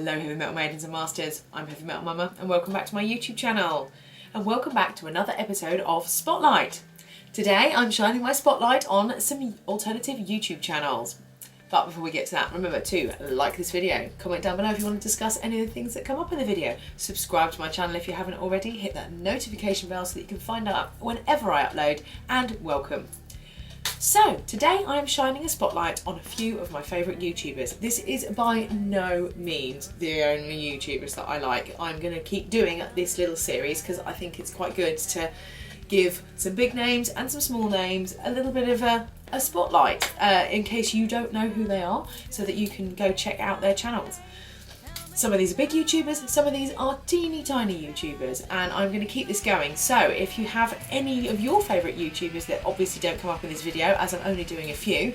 Hello Heavy Metal Maidens and Masters, I'm Heavy Metal Mumma and welcome back to my YouTube channel. And welcome back to another episode of Spotlight. Today I'm shining my spotlight on some alternative YouTube channels. But before we get to that, remember to like this video, comment down below if you want to discuss any of the things that come up in the video, subscribe to my channel if you haven't already, hit that notification bell so that you can find out whenever I upload, and welcome. So, today I am shining a spotlight on a few of my favourite YouTubers. This is by no means the only YouTubers that I like. I'm going to keep doing this little series because I think it's quite good to give some big names and some small names a little bit of a spotlight in case you don't know who they are, so that you can go check out their channels. Some of these are big YouTubers, some of these are teeny tiny YouTubers, and I'm going to keep this going. So if you have any of your favourite YouTubers that obviously don't come up in this video, as I'm only doing a few,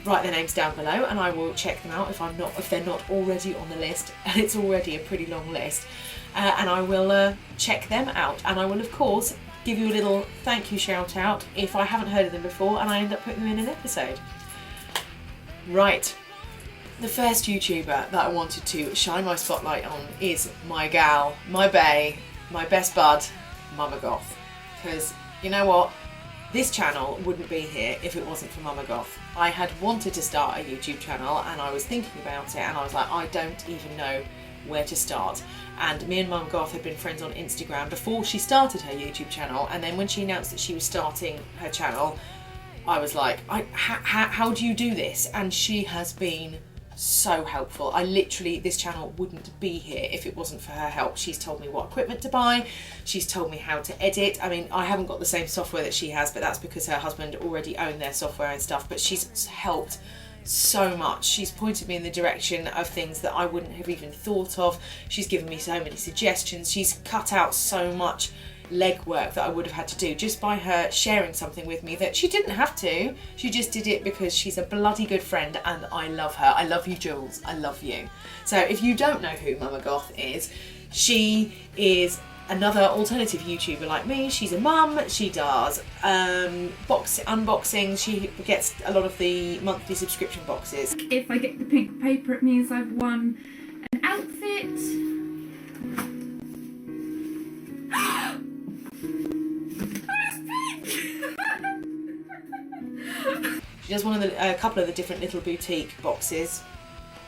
write their names down below and I will check them out if they're not already on the list, and it's already a pretty long list, and I will check them out, and I will of course give you a little thank you shout out if I haven't heard of them before and I end up putting them in an episode. Right. The first YouTuber that I wanted to shine my spotlight on is my gal, my bae, my best bud, Mumma Goth. Because, you know what? This channel wouldn't be here if it wasn't for Mumma Goth. I had wanted to start a YouTube channel and I was thinking about it and I was like, I don't even know where to start. And me and Mumma Goth had been friends on Instagram before she started her YouTube channel, and then when she announced that she was starting her channel, I was like, how do you do this? And she has been so helpful. This channel wouldn't be here if it wasn't for her help. She's told me what equipment to buy, she's told me how to edit. I mean, I haven't got the same software that she has, but that's because her husband already owned their software and stuff, but she's helped so much. She's pointed me in the direction of things that I wouldn't have even thought of. She's given me so many suggestions. She's cut out so much legwork that I would have had to do just by her sharing something with me that she didn't have to. She just did it because she's a bloody good friend and I love her. I love you, Jules. I love you. So if you don't know who Mumma Goth is, she is another alternative YouTuber like me. She's a mum, she does unboxing, she gets a lot of the monthly subscription boxes. If I get the pink paper, it means I've won an outfit. She does a couple of the different little boutique boxes.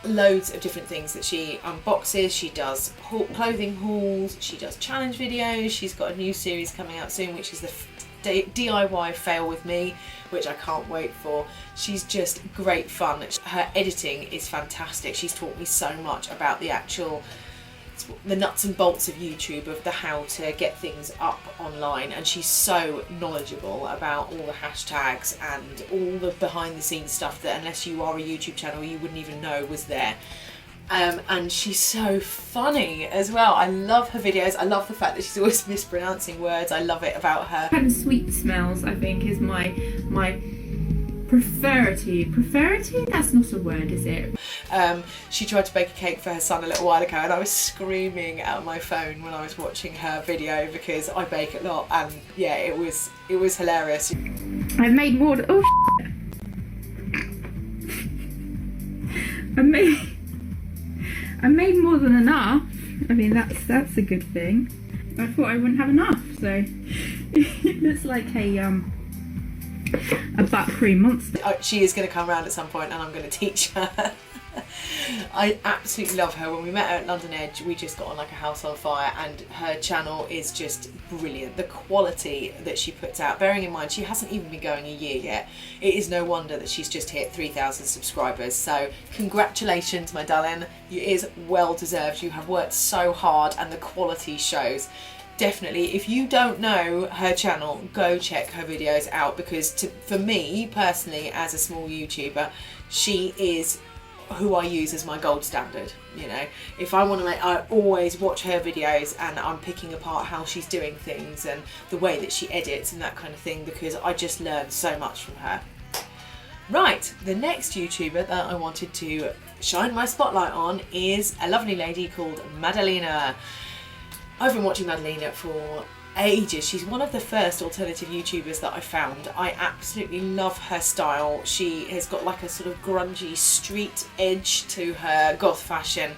Loads of different things that she unboxes. She does clothing hauls, she does challenge videos. She's got a new series coming out soon, which is the DIY fail with me, which I can't wait for. She's just great fun. Her editing is fantastic. She's taught me so much about the nuts and bolts of YouTube, of the how to get things up online, and she's so knowledgeable about all the hashtags and all the behind the scenes stuff that unless you are a YouTube channel you wouldn't even know was there. And she's so funny as well. I love her videos. I love the fact that she's always mispronouncing words. I love it about her. Kind of sweet smells, I think, is my preferity. That's not a word, is it? She tried to bake a cake for her son a little while ago and I was screaming out of my phone when I was watching her video because I bake a lot, and yeah, it was hilarious. I've made more I made more than enough. I mean, that's a good thing. I thought I wouldn't have enough, so it looks like a butt cream monster. She is going to come around at some point and I'm going to teach her. I absolutely love her. When we met her at London Edge, we just got on like a house on fire, and her channel is just brilliant. The quality that she puts out, bearing in mind she hasn't even been going a year yet, it is no wonder that she's just hit 3,000 subscribers. So congratulations, my darling. It is well deserved. You have worked so hard and the quality shows. Definitely, if you don't know her channel, go check her videos out, because for me personally, as a small YouTuber, she is who I use as my gold standard. You know, if I want to I always watch her videos and I'm picking apart how she's doing things and the way that she edits and that kind of thing, because I just learn so much from her. Right, the next YouTuber that I wanted to shine my spotlight on is a lovely lady called Madalina. I've been watching Madalina for ages. She's one of the first alternative YouTubers that I found. I absolutely love her style. She has got like a sort of grungy street edge to her goth fashion,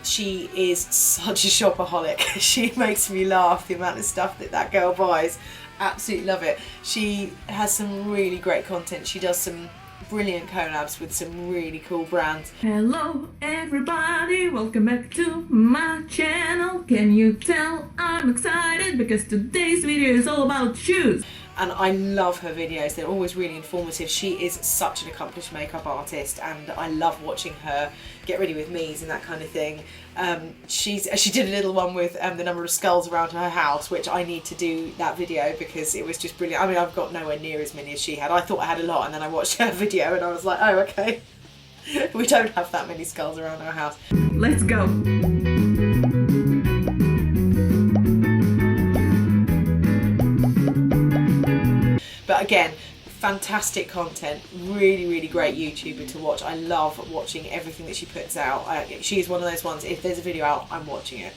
She is such a shopaholic. She makes me laugh, the amount of stuff that girl buys. Absolutely love it. She has some really great content. She does some brilliant collabs with some really cool brands. Hello everybody, welcome back to my channel. Can you tell I'm excited because today's video is all about shoes. And I love her videos, they're always really informative. She is such an accomplished makeup artist and I love watching her get ready with me's and that kind of thing. She did a little one with the number of skulls around her house, which I need to do that video because it was just brilliant. I mean, I've got nowhere near as many as she had. I thought I had a lot and then I watched her video and I was like, oh, okay. We don't have that many skulls around our house. Let's go. But again, fantastic content, really great YouTuber to watch. I love watching everything that she puts out. She's one of those ones, if there's a video out, I'm watching it.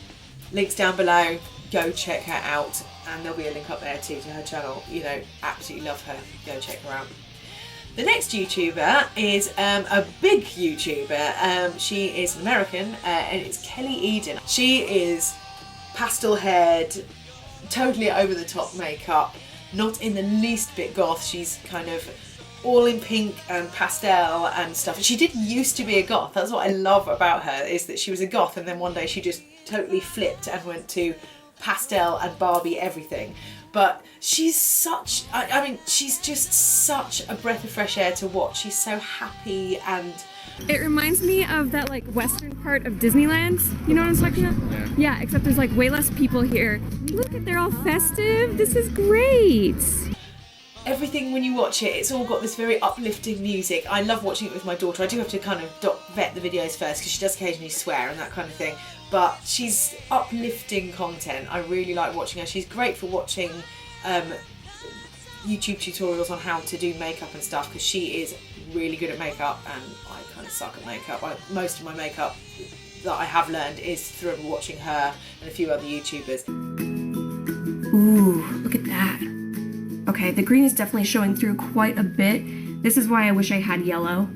Links down below, go check her out, and there'll be a link up there too to her channel. You know, absolutely love her, go check her out. The next YouTuber is a big YouTuber. She is an American and it's Kelly Eden. She is pastel haired, totally over the top makeup. Not in the least bit goth. She's kind of all in pink and pastel and stuff. She did used to be a goth. That's what I love about her, is that she was a goth and then one day she just totally flipped and went to pastel and Barbie everything. But she's such, I mean, she's just such a breath of fresh air to watch. She's so happy and... It reminds me of that like western part of Disneyland. You know what I'm talking about? Yeah, except there's like way less people here. Look at, they're all festive. This is great. Everything when you watch it, it's all got this very uplifting music. I love watching it with my daughter. I do have to kind of vet the videos first because she does occasionally swear and that kind of thing. But she's uplifting content. I really like watching her. She's great for watching YouTube tutorials on how to do makeup and stuff because she is really good at makeup and I kind of suck at makeup. Most of my makeup that I have learned is through watching her and a few other YouTubers. Ooh, look at that. Okay, the green is definitely showing through quite a bit. This is why I wish I had yellow,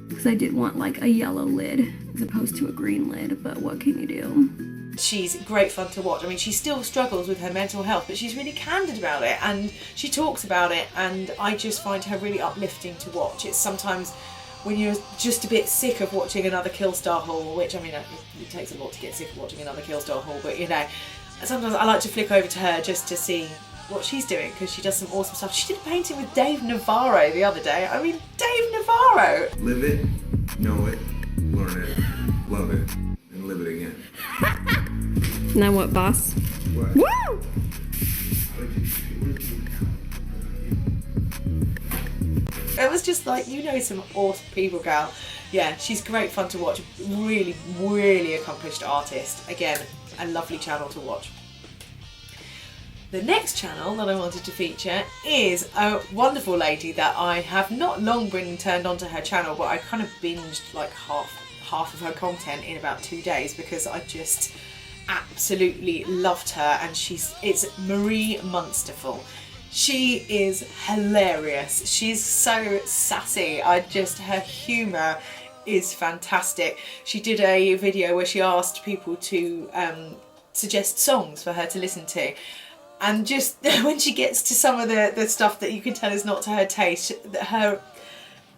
because I did want like a yellow lid as opposed to a green lid, but what can you do? She's great fun to watch. I mean, she still struggles with her mental health, but she's really candid about it and she talks about it and I just find her really uplifting to watch. It's sometimes when you're just a bit sick of watching another Killstar haul, which I mean, it takes a lot to get sick of watching another Killstar haul, but you know, sometimes I like to flick over to her just to see what she's doing because she does some awesome stuff. She did a painting with Dave Navarro the other day. I mean, Dave Navarro! Live it, know it, learn it, love it, and live it again. Now what, boss? What? Woo! It was just like, you know, some awesome people, gal. Yeah, she's great fun to watch. Really accomplished artist. Again, a lovely channel to watch. The next channel that I wanted to feature is a wonderful lady that I have not long been turned onto her channel, but I kind of binged like half of her content in about 2 days because I just absolutely loved her, and it's Marie Munsterful. She is hilarious. She's so sassy. Her humour is fantastic. She did a video where she asked people to suggest songs for her to listen to. And just when she gets to some of the stuff that you can tell is not to her taste,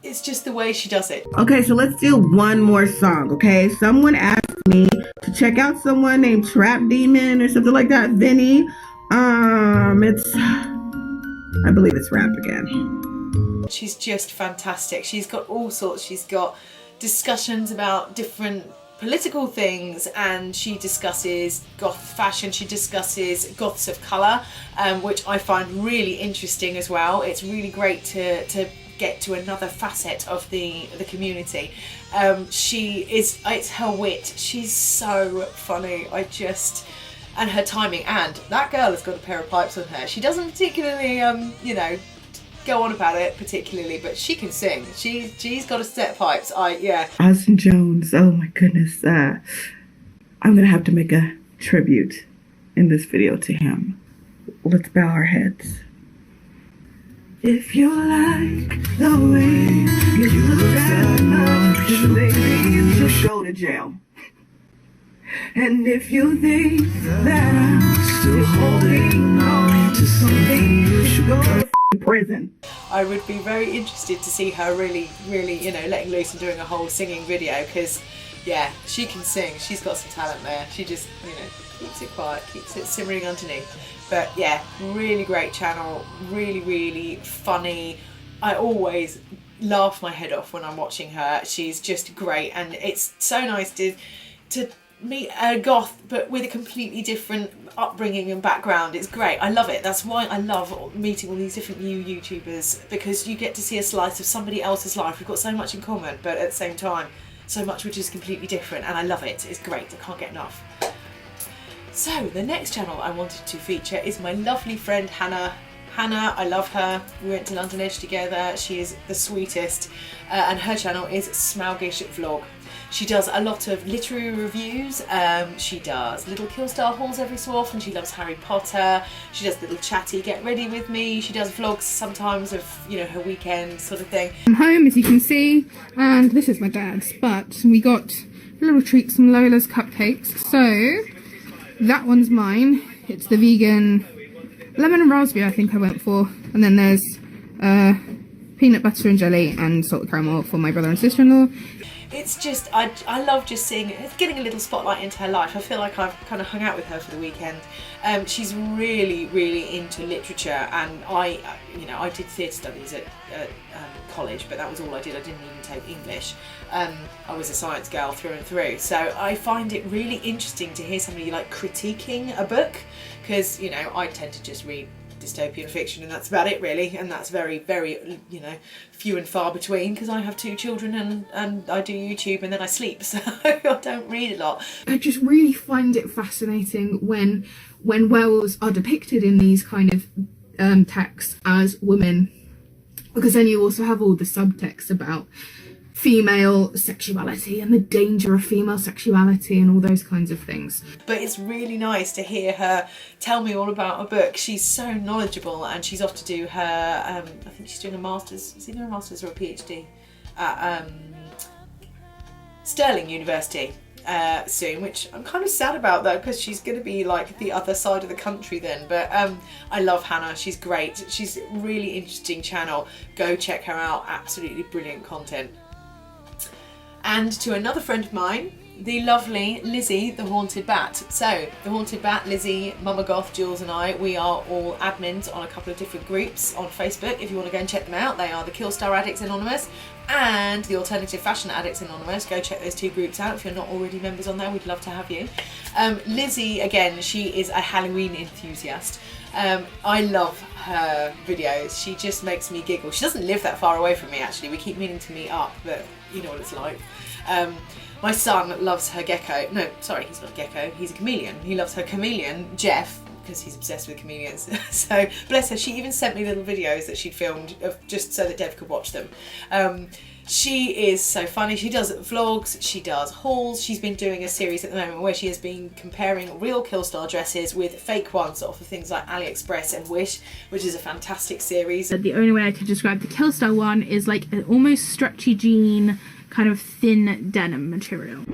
it's just the way she does it. Okay, so let's do one more song, okay? Someone asked me to check out someone named Trap Demon or something like that. Vinny. I believe it's rap again. She's just fantastic. She's got all sorts. She's got discussions about different political things, and she discusses goth fashion. She discusses goths of colour, which I find really interesting as well. It's really great to get to another facet of the community. It's her wit. She's so funny. And her timing, and that girl has got a pair of pipes on her. She doesn't particularly, go on about it particularly, but she can sing. She's got a set of pipes. Austin Jones, oh my goodness. I'm gonna have to make a tribute in this video to him. Let's bow our heads. If you like the way you look at my baby, just go to jail. And if you think that I'm still holding on to something, you should go to prison. I would be very interested to see her really, you know, letting loose and doing a whole singing video, because, yeah, she can sing. She's got some talent there. She just, you know, keeps it quiet, keeps it simmering underneath. But yeah, really great channel, really funny. I always laugh my head off when I'm watching her. She's just great, and it's so nice to meet a goth but with a completely different upbringing and background. It's great. I love it. That's why I love meeting all these different new YouTubers, because you get to see a slice of somebody else's life. We've got so much in common, but at the same time so much which is completely different, and I love it. It's great. I can't get enough. So the next channel I wanted to feature is my lovely friend Hannah. Hannah, I love her. We went to London Edge together. She is the sweetest, and her channel is Smogish Vlog. She does a lot of literary reviews. She does little Killstar hauls every so often. She loves Harry Potter. She does little chatty get ready with me. She does vlogs sometimes of, you know, her weekend sort of thing. I'm home, as you can see, and this is my dad's, but we got a little treat, some Lola's cupcakes. So that one's mine. It's the vegan lemon and raspberry, I think I went for. And then there's peanut butter and jelly and salted caramel for my brother and sister-in-law. It's just, I love just seeing, getting a little spotlight into her life. I feel like I've kind of hung out with her for the weekend. She's really into literature, and I did theatre studies at college, but that was all I did. I didn't even take English. I was a science girl through and through, so I find it really interesting to hear somebody like critiquing a book, because, you know, I tend to just read dystopian fiction and that's about it really, and that's very, you know, few and far between, because I have 2 children and I do YouTube and then I sleep, so I don't read a lot. I just really find it fascinating when werewolves are depicted in these kind of texts as women, because then you also have all the subtext about female sexuality and the danger of female sexuality and all those kinds of things. But it's really nice to hear her tell me all about a book. She's so knowledgeable, and she's off to do her, I think she's doing a master's, is it a master's or a PhD at Stirling University soon, which I'm kind of sad about though, because she's going to be like the other side of the country then. But I love Hannah, she's great. She's a really interesting channel. Go check her out, absolutely brilliant content. And to another friend of mine, the lovely Lizzie, the Haunted Bat. So, the Haunted Bat, Lizzie, Mumma Goth, Jules and I, we are all admins on a couple of different groups on Facebook. If you want to go and check them out, they are the Killstar Addicts Anonymous and the Alternative Fashion Addicts Anonymous. Go check those 2 groups out if you're not already members on there. We'd love to have you. Lizzie, again, she is a Halloween enthusiast. I love her videos. She just makes me giggle. She doesn't live that far away from me actually. We keep meaning to meet up, but you know what it's like. My son loves her gecko. No, sorry, he's not a gecko. He's a chameleon. He loves her chameleon, Jeff, because he's obsessed with chameleons. So, bless her, she even sent me little videos that she'd filmed just so that Dev could watch them. She is so funny. She does vlogs, she does hauls. She's been doing a series at the moment where she has been comparing real Killstar dresses with fake ones off of things like AliExpress and Wish, which is a fantastic series. The only way I could describe the Killstar one is like an almost stretchy jean, kind of thin denim material.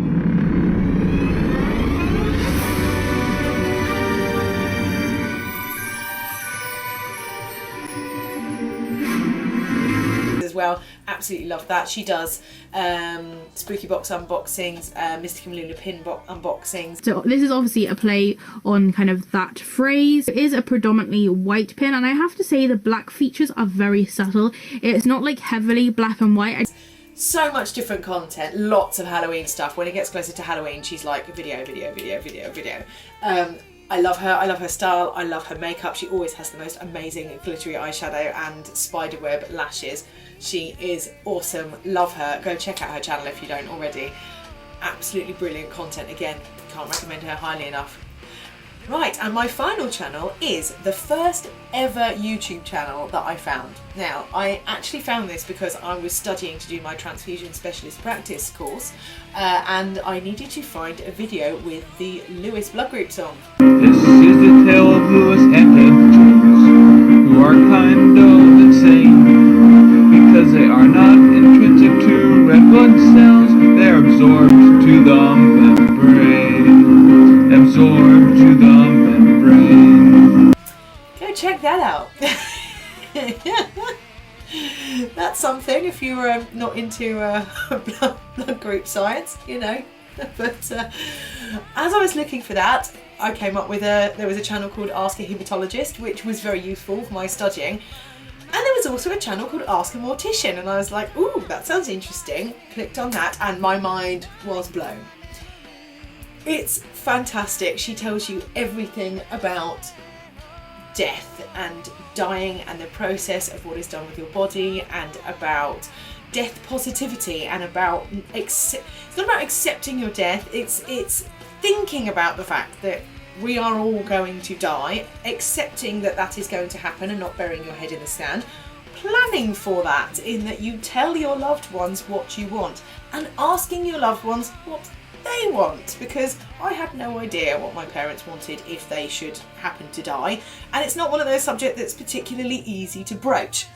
As well, absolutely love that. She does spooky box unboxings, Mystic and Luna pin unboxings. So this is obviously a play on kind of that phrase. It is a predominantly white pin, and I have to say the black features are very subtle. It's not like heavily black and white. So much different content, lots of Halloween stuff. When it gets closer to Halloween, she's like video. I love her style, I love her makeup. She always has the most amazing glittery eyeshadow and spiderweb lashes. She is awesome, love her. Go check out her channel if you don't already. Absolutely brilliant content. Again, can't recommend her highly enough. Right, and my final channel is the first ever YouTube channel that I found. Now, I actually found this because I was studying to do my transfusion specialist practice course, and I needed to find a video with the Lewis blood group song. This is the tale of Lewis and Hendrix, who are kind of insane, because they are not intrinsic to red blood cells, they are absorbed to the membrane. that out. That's something if you were not into blood group science, you know. But as I was looking for that, I came up with there was a channel called ASCII Hematologist, which was very useful for my studying. And there was also a channel called Ask a Mortician, and I was like, ooh, that sounds interesting. Clicked on that and my mind was blown. It's fantastic. She tells you everything about death and dying and the process of what is done with your body, and about death positivity, and about it's not about accepting your death, it's thinking about the fact that we are all going to die, accepting that that is going to happen and not burying your head in the sand, planning for that in that you tell your loved ones what you want and asking your loved ones what they want, because I had no idea what my parents wanted if they should happen to die, and it's not one of those subjects that's particularly easy to broach.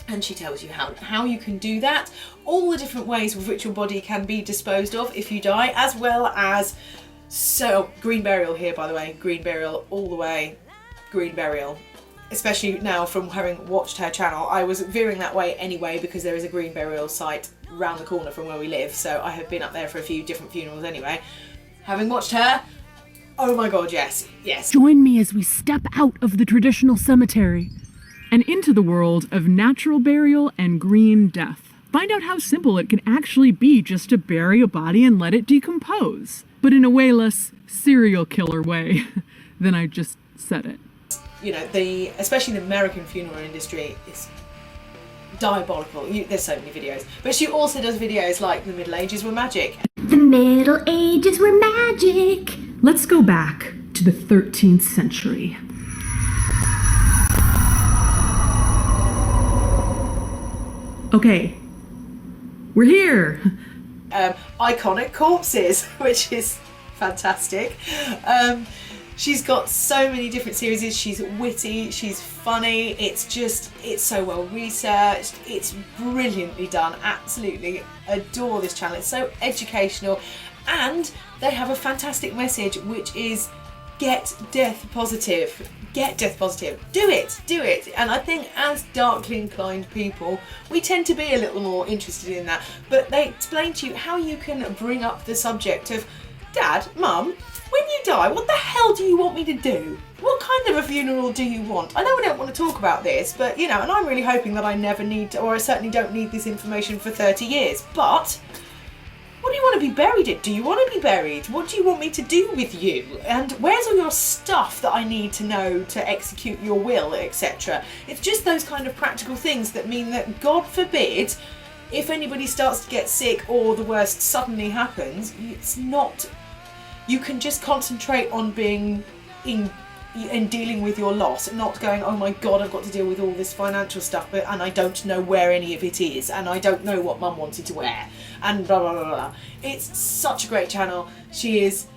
And she tells you how you can do that, all the different ways with which your body can be disposed of if you die, as well as green burial here, by the way, green burial all the way, green burial. Especially now from having watched her channel, I was veering that way anyway because there is a green burial site round the corner from where we live, so I have been up there for a few different funerals anyway. Having watched her, oh my god, yes. Join me as we step out of the traditional cemetery and into the world of natural burial and green death. Find out how simple it can actually be just to bury a body and let it decompose, but in a way less serial killer way than I just said it. You know, especially the American funeral industry is diabolical. There's so many videos, but she also does videos like the Middle Ages were magic. The Middle Ages were magic. Let's go back to the 13th century. Okay, we're here. Iconic corpses, which is fantastic. She's got so many different series. She's witty, she's funny, it's so well researched, it's brilliantly done. Absolutely adore this channel. It's so educational, and they have a fantastic message, which is get death positive. Get death positive. Do it. And I think as darkly inclined people, we tend to be a little more interested in that. But they explain to you how you can bring up the subject of, Dad, Mum, when you die, what the hell do you want me to do? What kind of a funeral do you want? I know we don't want to talk about this, but you know, and I'm really hoping that I never need to, or I certainly don't need this information for 30 years, but what do you want to be buried in? Do you want to be buried? What do you want me to do with you? And where's all your stuff that I need to know to execute your will, etc.? It's just those kind of practical things that mean that, God forbid, if anybody starts to get sick or the worst suddenly happens, it's not... You can just concentrate on being in dealing with your loss, not going, oh my god, I've got to deal with all this financial stuff, and I don't know where any of it is, and I don't know what Mum wanted to wear, and blah blah blah blah. It's such a great channel. She is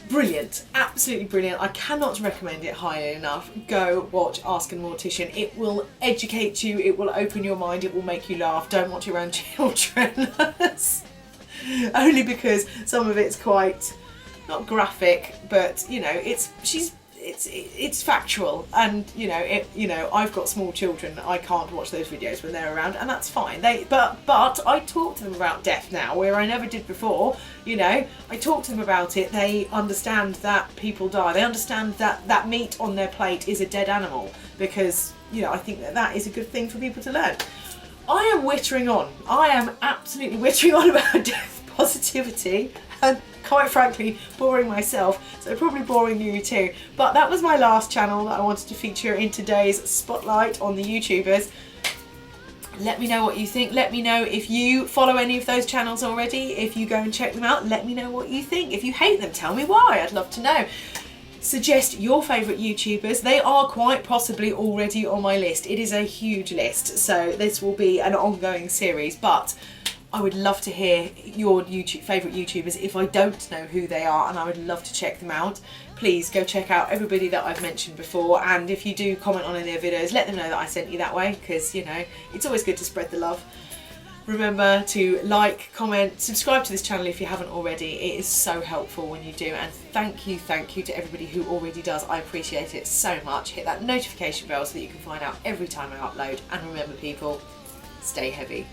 brilliant, absolutely brilliant. I cannot recommend it highly enough. Go watch Ask a Mortician. It will educate you, it will open your mind, it will make you laugh. Don't watch your own children. Only because some of it's quite, not graphic, but you know, it's factual, and you know, I've got small children. I can't watch those videos when they're around, and that's fine. But I talk to them about death now, where I never did before. You know, I talk to them about it. They understand that people die. They understand that meat on their plate is a dead animal, because you know, I think that is a good thing for people to learn. I am wittering on. I am absolutely wittering on about death positivity, and quite frankly boring myself, so probably boring you too. But that was my last channel that I wanted to feature in today's spotlight on the YouTubers. Let me know what you think. Let me know if you follow any of those channels already. If you go and check them out, let me know what you think. If you hate them, tell me why. I'd love to know. Suggest your favourite YouTubers. They are quite possibly already on my list. It is a huge list, so this will be an ongoing series, but I would love to hear your favourite YouTubers if I don't know who they are, and I would love to check them out. Please go check out everybody that I've mentioned before, and if you do comment on any of their videos, let them know that I sent you that way, because you know, it's always good to spread the love. Remember to like, comment, subscribe to this channel if you haven't already. It is so helpful when you do, and thank you to everybody who already does. I appreciate it so much. Hit that notification bell so that you can find out every time I upload, and remember people, stay heavy.